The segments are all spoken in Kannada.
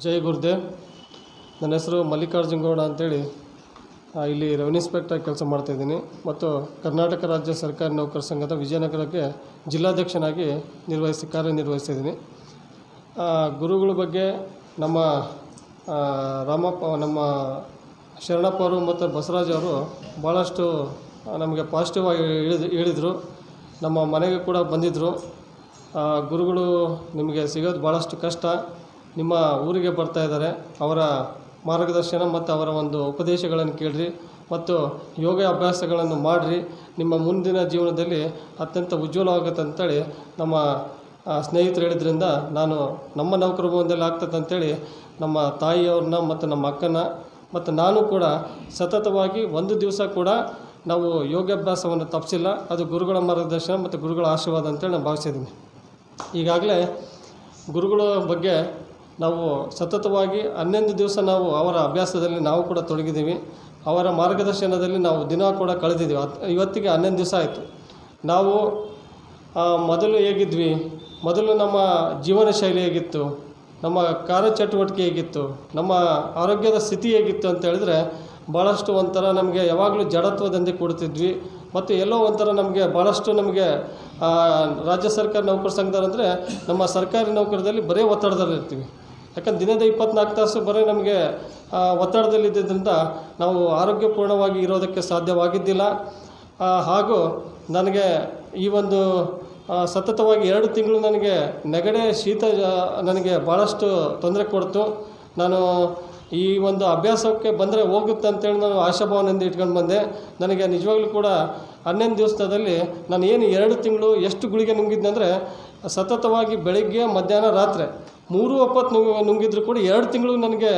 ಜೈ ಗುರುದೇವ್. ನನ್ನ ಹೆಸರು ಮಲ್ಲಿಕಾರ್ಜುನ ಗೌಡ ಅಂತೇಳಿ ಇಲ್ಲಿ ರೆವಿನ್ಯೂ ಇನ್ಸ್ಪೆಕ್ಟರ್ ಕೆಲಸ ಮಾಡ್ತಾಯಿದ್ದೀನಿ ಮತ್ತು ಕರ್ನಾಟಕ ರಾಜ್ಯ ಸರ್ಕಾರಿ ನೌಕರ ಸಂಘದ ವಿಜಯನಗರಕ್ಕೆ ಜಿಲ್ಲಾಧ್ಯಕ್ಷನಾಗಿ ಕಾರ್ಯನಿರ್ವಹಿಸ್ತಿದ್ದೀನಿ. ಗುರುಗಳ ಬಗ್ಗೆ ನಮ್ಮ ನಮ್ಮ ಶರಣಪ್ಪ ಅವರು ಮತ್ತು ಬಸವರಾಜ್ ಅವರು ಭಾಳಷ್ಟು ನಮಗೆ ಪಾಸಿಟಿವ್ ಆಗಿ ಹೇಳಿದರು. ನಮ್ಮ ಮನೆಗೆ ಕೂಡ ಬಂದಿದ್ದರು. ಗುರುಗಳು ನಿಮಗೆ ಸಿಗೋದು ಭಾಳಷ್ಟು ಕಷ್ಟ, ನಿಮ್ಮ ಊರಿಗೆ ಬರ್ತಾಯಿದ್ದಾರೆ, ಅವರ ಮಾರ್ಗದರ್ಶನ ಮತ್ತು ಅವರ ಒಂದು ಉಪದೇಶಗಳನ್ನು ಕೇಳಿರಿ ಮತ್ತು ಯೋಗ ಅಭ್ಯಾಸಗಳನ್ನು ಮಾಡಿರಿ, ನಿಮ್ಮ ಮುಂದಿನ ಜೀವನದಲ್ಲಿ ಅತ್ಯಂತ ಉಜ್ವಲವಾಗುತ್ತೆ ಅಂತೇಳಿ ನಮ್ಮ ಸ್ನೇಹಿತರು ಹೇಳಿದ್ರಿಂದ ನಾನು ನಮ್ಮ ನೌಕರ ಭವನದಲ್ಲಿ ಆಗ್ತದೆ ಅಂತೇಳಿ ನಮ್ಮ ತಾಯಿಯವ್ರನ್ನ ಮತ್ತು ನಮ್ಮ ಅಕ್ಕನ ಮತ್ತು ನಾನು ಕೂಡ ಸತತವಾಗಿ ಒಂದು ದಿವಸ ಕೂಡ ನಾವು ಯೋಗಾಭ್ಯಾಸವನ್ನು ತಪ್ಪಿಸಿಲ್ಲ. ಅದು ಗುರುಗಳ ಮಾರ್ಗದರ್ಶನ ಮತ್ತು ಗುರುಗಳ ಆಶೀರ್ವಾದ ಅಂತೇಳಿ ನಾನು ಭಾವಿಸಿದ್ದೀನಿ. ಈಗಾಗಲೇ ಗುರುಗಳ ಬಗ್ಗೆ ನಾವು ಸತತವಾಗಿ 11 ದಿವಸ ನಾವು ಅವರ ಅಭ್ಯಾಸದಲ್ಲಿ ನಾವು ಕೂಡ ತೊಡಗಿದ್ದೀವಿ. ಅವರ ಮಾರ್ಗದರ್ಶನದಲ್ಲಿ ನಾವು ದಿನ ಕೂಡ ಕಳೆದಿದ್ದೀವಿ. ಇವತ್ತಿಗೆ 11 ದಿವಸ ಆಯಿತು. ನಾವು ಮೊದಲು ಹೇಗಿದ್ವಿ, ಮೊದಲು ನಮ್ಮ ಜೀವನ ಶೈಲಿ ಹೇಗಿತ್ತು, ನಮ್ಮ ಕಾರ್ಯಚಟುವಟಿಕೆ ಹೇಗಿತ್ತು, ನಮ್ಮ ಆರೋಗ್ಯದ ಸ್ಥಿತಿ ಹೇಗಿತ್ತು ಅಂತ ಹೇಳಿದ್ರೆ ಭಾಳಷ್ಟು ಒಂಥರ ನಮಗೆ ಯಾವಾಗಲೂ ಜಡತ್ವದಿಂದ ಕೂಡ್ತಿದ್ವಿ ಮತ್ತು ಎಲ್ಲೋ ಒಂಥರ ನಮಗೆ ಭಾಳಷ್ಟು ನಮಗೆ ರಾಜ್ಯ ಸರ್ಕಾರ ನೌಕರ ಸಂಘದವರಂದರೆ ನಮ್ಮ ಸರ್ಕಾರಿ ನೌಕರದಲ್ಲಿ ಬರೀ ಒತ್ತಡದಲ್ಲಿರ್ತೀವಿ. ಯಾಕಂದ್ರೆ ದಿನದ 24 ತಾಸು ಬರೀ ನಮಗೆ ಒತ್ತಡದಲ್ಲಿದ್ದರಿಂದ ನಾವು ಆರೋಗ್ಯಪೂರ್ಣವಾಗಿ ಇರೋದಕ್ಕೆ ಸಾಧ್ಯವಾಗಿದ್ದಿಲ್ಲ. ಹಾಗೂ ನನಗೆ ಈ ಒಂದು ಸತತವಾಗಿ 2 ತಿಂಗಳು ನನಗೆ ನೆಗಡೆ ಶೀತ ನನಗೆ ಭಾಳಷ್ಟು ತೊಂದರೆ ಕೊಡ್ತು. ನಾನು ಈ ಒಂದು ಅಭ್ಯಾಸಕ್ಕೆ ಬಂದರೆ ಹೋಗುತ್ತೆ ಅಂತೇಳಿ ನಾನು ಆಶಾಭಾವನೆಯಿಂದ ಇಟ್ಕೊಂಡು ಬಂದೆ. ನನಗೆ ನಿಜವಾಗ್ಲೂ ಕೂಡ 11 ದಿವಸದಲ್ಲಿ ನಾನು ಏನು 2 ತಿಂಗಳು ಎಷ್ಟು ಗುಳಿಗೆ ನುಂಗಿದ್ದಂದರೆ ಸತತವಾಗಿ ಬೆಳಗ್ಗೆ ಮಧ್ಯಾಹ್ನ ರಾತ್ರಿ 3 ಹೊತ್ತು ನುಂಗಿದ್ರು ಕೂಡ 2 ತಿಂಗಳು ನನಗೆ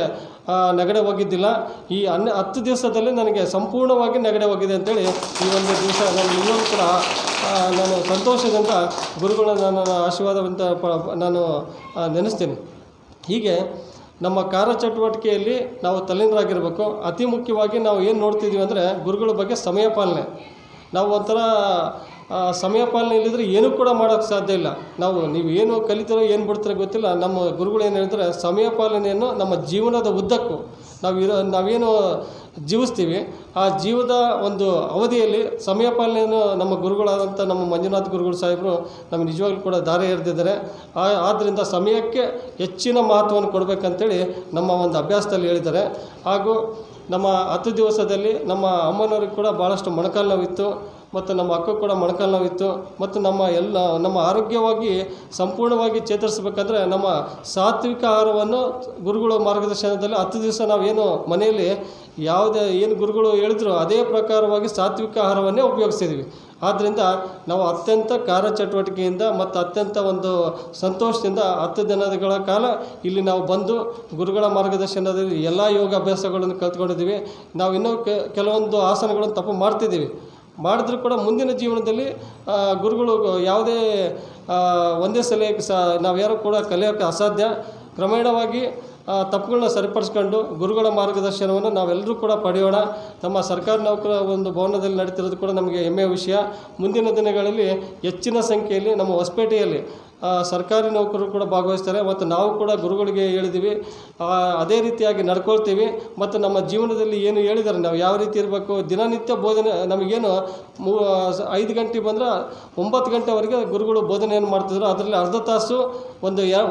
ನೆಗಡೆ ಹೋಗಿದ್ದಿಲ್ಲ. ಈ 10 ದಿವಸದಲ್ಲಿ ನನಗೆ ಸಂಪೂರ್ಣವಾಗಿ ನೆಗಡೆ ಹೋಗಿದೆ ಅಂತೇಳಿ ಈ ಒಂದು ದಿವಸ ನಾನು ಇನ್ನೂ ಕೂಡ ನಾನು ಸಂತೋಷದಿಂದ ಗುರುಗಳ ನನ್ನ ಆಶೀರ್ವಾದವಂತ ನಾನು ನೆನೆಸ್ತೀನಿ. ಹೀಗೆ ನಮ್ಮ ಕಾರ್ಯಚಟುವಟಿಕೆಯಲ್ಲಿ ನಾವು ತಲ್ಲೀನರಾಗಿರಬೇಕು. ಅತಿ ಮುಖ್ಯವಾಗಿ ನಾವು ಏನು ನೋಡ್ತಿದ್ದೀವಿ ಅಂದರೆ ಗುರುಗಳ ಬಗ್ಗೆ ಸಮಯ ಪಾಲನೆ. ನಾವು ಒಂಥರ ಸಮಯ ಪಾಲನೆ ಇಲ್ಲದ್ರೆ ಏನೂ ಕೂಡ ಮಾಡೋಕ್ಕೆ ಸಾಧ್ಯ ಇಲ್ಲ. ನೀವು ಏನು ಕಲಿತೀರೋ ಏನು ಬಿಡ್ತೀರೋ ಗೊತ್ತಿಲ್ಲ. ನಮ್ಮ ಗುರುಗಳು ಏನು ಹೇಳ್ತಾರೆ, ಸಮಯ ಪಾಲನೆಯನ್ನು ನಮ್ಮ ಜೀವನದ ಉದ್ದಕ್ಕೂ ನಾವೇನು ಜೀವಿಸ್ತೀವಿ ಆ ಜೀವದ ಒಂದು ಅವಧಿಯಲ್ಲಿ ಸಮಯ ಪಾಲನೆಯನ್ನು ನಮ್ಮ ಗುರುಗಳಾದಂಥ ನಮ್ಮ ಮಂಜುನಾಥ್ ಗುರುಗಳು ಸಾಹೇಬರು ನಮಗೆ ನಿಜವಾಗ್ಲೂ ಕೂಡ ದಾರಿ ಎರೆದಿದ್ದಾರೆ. ಆದ್ದರಿಂದ ಸಮಯಕ್ಕೆ ಹೆಚ್ಚಿನ ಮಹತ್ವವನ್ನು ಕೊಡಬೇಕಂತೇಳಿ ನಮ್ಮ ಒಂದು ಅಭ್ಯಾಸದಲ್ಲಿ ಹೇಳಿದ್ದಾರೆ. ಹಾಗೂ ನಮ್ಮ 10 ದಿವಸದಲ್ಲಿ ನಮ್ಮ ಅಮ್ಮನವ್ರಿಗೆ ಕೂಡ ಭಾಳಷ್ಟು ಮೊಣಕಾಲು ನೋವಿತ್ತು ಮತ್ತು ನಮ್ಮ ಅಕ್ಕ ಕೂಡ ಮೊಣಕಾಲು ನೋವಿತ್ತು ಮತ್ತು ನಮ್ಮ ಆರೋಗ್ಯವಾಗಿ ಸಂಪೂರ್ಣವಾಗಿ ಚೇತರಿಸಬೇಕಂದ್ರೆ ನಮ್ಮ ಸಾತ್ವಿಕ ಆಹಾರವನ್ನು ಗುರುಗಳ ಮಾರ್ಗದರ್ಶನದಲ್ಲಿ 10 ದಿವಸ ನಾವೇನು ಮನೆಯಲ್ಲಿ ಏನು ಗುರುಗಳು ಹೇಳಿದ್ರು ಅದೇ ಪ್ರಕಾರವಾಗಿ ಸಾತ್ವಿಕ ಆಹಾರವನ್ನೇ ಉಪಯೋಗಿಸ್ತಿದ್ವಿ. ಆದ್ದರಿಂದ ನಾವು ಅತ್ಯಂತ ಕಾರ್ಯಚಟುವಟಿಕೆಯಿಂದ ಮತ್ತು ಅತ್ಯಂತ ಒಂದು ಸಂತೋಷದಿಂದ 10 ದಿನಗಳ ಕಾಲ ಇಲ್ಲಿ ನಾವು ಬಂದು ಗುರುಗಳ ಮಾರ್ಗದರ್ಶನದಲ್ಲಿ ಎಲ್ಲ ಯೋಗಾಭ್ಯಾಸಗಳನ್ನು ಕಲ್ತ್ಕೊಂಡಿದ್ದೀವಿ. ನಾವು ಇನ್ನೂ ಕೆಲವೊಂದು ಆಸನಗಳನ್ನು ತಪ್ಪು ಮಾಡಿದ್ರೂ ಕೂಡ ಮುಂದಿನ ಜೀವನದಲ್ಲಿ ಗುರುಗಳು ಯಾವುದೇ ಒಂದೇ ಸಲ ನಾವ್ಯಾರೂ ಕೂಡ ಕಲಿಯೋಕ್ಕೆ ಅಸಾಧ್ಯ. ಕ್ರಮೇಣವಾಗಿ ತಪ್ಪುಗಳನ್ನ ಸರಿಪಡಿಸ್ಕೊಂಡು ಗುರುಗಳ ಮಾರ್ಗದರ್ಶನವನ್ನು ನಾವೆಲ್ಲರೂ ಕೂಡ ಪಡೆಯೋಣ. ನಮ್ಮ ಸರ್ಕಾರಿ ನೌಕರ ಒಂದು ಭವನದಲ್ಲಿ ನಡೀತಿರೋದು ಕೂಡ ನಮಗೆ ಹೆಮ್ಮೆಯ ವಿಷಯ. ಮುಂದಿನ ದಿನಗಳಲ್ಲಿ ಹೆಚ್ಚಿನ ಸಂಖ್ಯೆಯಲ್ಲಿ ನಮ್ಮ ಹೊಸಪೇಟೆಯಲ್ಲಿ ಸರ್ಕಾರಿ ನೌಕರರು ಕೂಡ ಭಾಗವಹಿಸ್ತಾರೆ ಮತ್ತು ನಾವು ಕೂಡ ಗುರುಗಳಿಗೆ ಹೇಳಿದ್ದೀವಿ, ಅದೇ ರೀತಿಯಾಗಿ ನಡ್ಕೊಳ್ತೀವಿ. ಮತ್ತು ನಮ್ಮ ಜೀವನದಲ್ಲಿ ಏನು ಹೇಳಿದ್ದಾರೆ, ನಾವು ಯಾವ ರೀತಿ ಇರಬೇಕು, ದಿನನಿತ್ಯ ಬೋಧನೆ ನಮಗೇನು 5 ಗಂಟೆ ಬಂದರೆ 9 ಗಂಟೆವರೆಗೆ ಗುರುಗಳು ಬೋಧನೆಯನ್ನು ಮಾಡ್ತಿದ್ರು. ಅದರಲ್ಲಿ ಅರ್ಧ ತಾಸು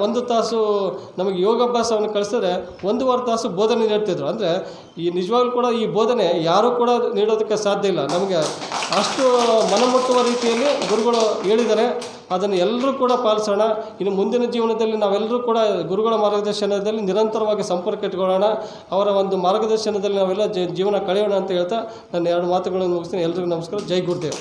ಒಂದು ತಾಸು ನಮಗೆ ಯೋಗಾಭ್ಯಾಸವನ್ನು ಕಳಿಸಿದ್ರೆ 1.5 ತಾಸು ಬೋಧನೆ ನೀಡ್ತಿದ್ರು. ಅಂದರೆ ಈ ನಿಜವಾಗ್ಲೂ ಕೂಡ ಈ ಬೋಧನೆ ಯಾರೂ ಕೂಡ ನೀಡೋದಕ್ಕೆ ಸಾಧ್ಯ ಇಲ್ಲ. ನಮಗೆ ಅಷ್ಟು ಮನಮುಟ್ಟುವ ರೀತಿಯಲ್ಲಿ ಗುರುಗಳು ಹೇಳಿದ್ದಾರೆ. ಅದನ್ನು ಎಲ್ಲರೂ ಕೂಡ ಪಾಲಿಸೋಣ. ಇನ್ನು ಮುಂದಿನ ಜೀವನದಲ್ಲಿ ನಾವೆಲ್ಲರೂ ಕೂಡ ಗುರುಗಳ ಮಾರ್ಗದರ್ಶನದಲ್ಲಿ ನಿರಂತರವಾಗಿ ಸಂಪರ್ಕ ಇಟ್ಕೊಳ್ಳೋಣ. ಅವರ ಒಂದು ಮಾರ್ಗದರ್ಶನದಲ್ಲಿ ನಾವೆಲ್ಲ ಜೀವನ ಕಳೆಯೋಣ ಅಂತ ಹೇಳ್ತಾ ನನ್ನ 2 ಮಾತುಗಳನ್ನು ಮುಗಿಸ್ತೀನಿ. ಎಲ್ರಿಗೂ ನಮಸ್ಕಾರ. ಜೈ ಗುರುದೇವ್.